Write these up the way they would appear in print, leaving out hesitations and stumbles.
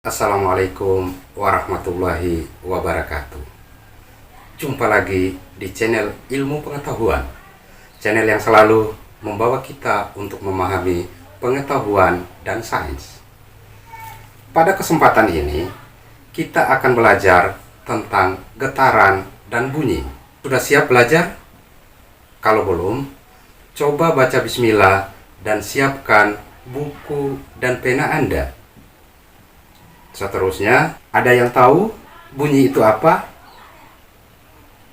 Assalamualaikum warahmatullahi wabarakatuh. Jumpa lagi di channel Ilmu Pengetahuan, channel yang selalu membawa kita untuk memahami pengetahuan dan sains. Pada kesempatan ini, kita akan belajar tentang getaran dan bunyi. Sudah siap belajar? Kalau belum, coba baca bismillah dan siapkan buku dan pena Anda. Seterusnya, ada yang tahu bunyi itu apa?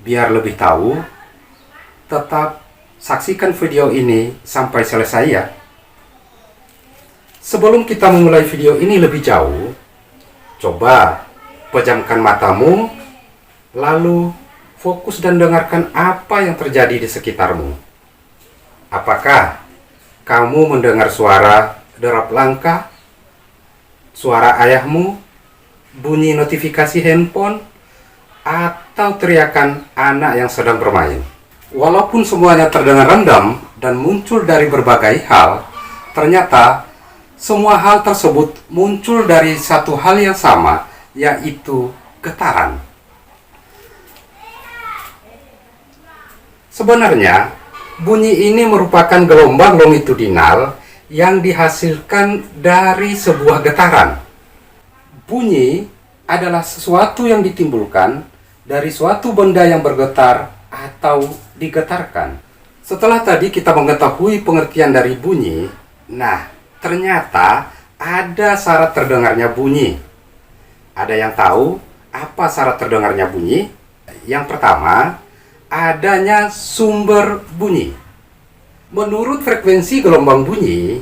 Biar lebih tahu, tetap saksikan video ini sampai selesai ya. Sebelum kita memulai video ini lebih jauh, coba pejamkan matamu, lalu fokus dan dengarkan apa yang terjadi di sekitarmu. Apakah kamu mendengar suara derap langkah, suara ayahmu, bunyi notifikasi handphone, atau teriakan anak yang sedang bermain? Walaupun semuanya terdengar random dan muncul dari berbagai hal, ternyata semua hal tersebut muncul dari satu hal yang sama, yaitu getaran. Sebenarnya, bunyi ini merupakan gelombang longitudinal yang dihasilkan dari sebuah getaran. Bunyi adalah sesuatu yang ditimbulkan dari suatu benda yang bergetar atau digetarkan. Setelah tadi kita mengetahui pengertian dari bunyi, nah ternyata ada syarat terdengarnya bunyi. Ada yang tahu apa syarat terdengarnya bunyi? Yang pertama, adanya sumber bunyi. Menurut frekuensi gelombang bunyi,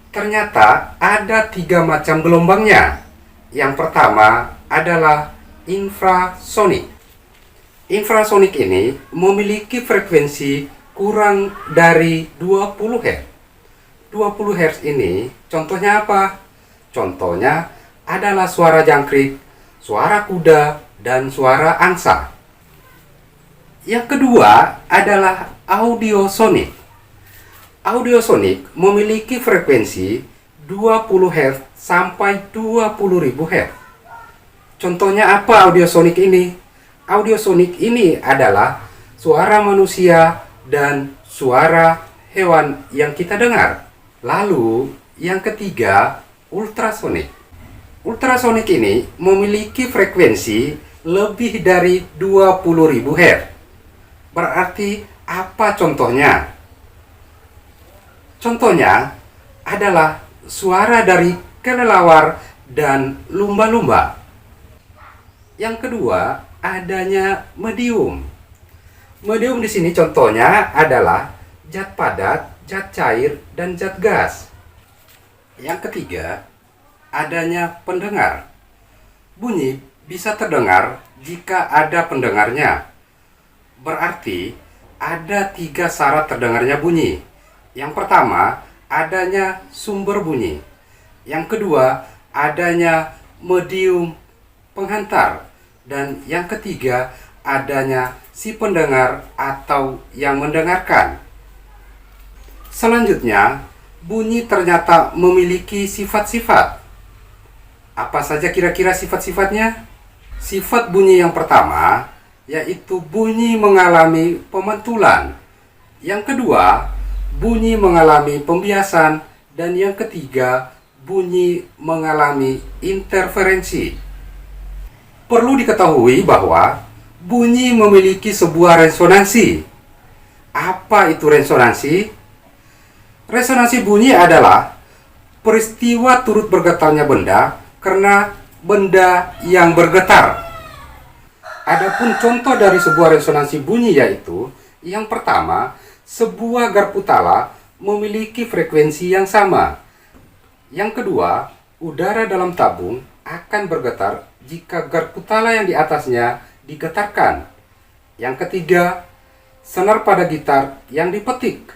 ternyata ada 3 macam gelombangnya. Yang pertama adalah infrasonik. Infrasonik ini memiliki frekuensi kurang dari 20 Hz. 20 Hz ini contohnya apa? Contohnya adalah suara jangkrik, suara kuda, dan suara angsa. Yang kedua adalah audiosonik. Audiosonik memiliki frekuensi 20 Hz sampai 20.000 Hz. Contohnya apa audiosonik ini? Audiosonik ini adalah suara manusia dan suara hewan yang kita dengar. Lalu yang ketiga, ultrasonik. Ultrasonik ini memiliki frekuensi lebih dari 20.000 Hz. Berarti apa contohnya? Contohnya adalah suara dari kelelawar dan lumba-lumba. Yang kedua, adanya medium. Medium di sini contohnya adalah zat padat, zat cair, dan zat gas. Yang ketiga, adanya pendengar. Bunyi bisa terdengar jika ada pendengarnya. Berarti ada 3 syarat terdengarnya bunyi. Yang pertama, adanya sumber bunyi. Yang kedua, adanya medium penghantar. Dan yang ketiga, adanya si pendengar atau yang mendengarkan. Selanjutnya, bunyi ternyata memiliki sifat-sifat. Apa saja kira-kira sifat-sifatnya? Sifat bunyi yang pertama, yaitu bunyi mengalami pemantulan. Yang kedua, bunyi mengalami pembiasan, dan yang ketiga, bunyi mengalami interferensi. Perlu diketahui bahwa bunyi memiliki sebuah resonansi. Apa itu resonansi? Resonansi bunyi adalah peristiwa turut bergetarnya benda karena benda yang bergetar. Adapun contoh dari sebuah resonansi bunyi yaitu yang pertama, sebuah garpu tala memiliki frekuensi yang sama. Yang kedua, udara dalam tabung akan bergetar jika garpu tala yang di atasnya digetarkan. Yang ketiga, senar pada gitar yang dipetik.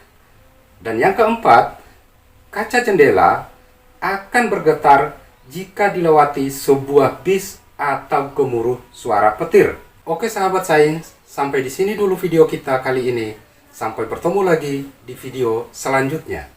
Dan yang keempat, kaca jendela akan bergetar jika dilewati sebuah bis atau gemuruh suara petir. Oke sahabat sains, sampai di sini dulu video kita kali ini. Sampai bertemu lagi di video selanjutnya.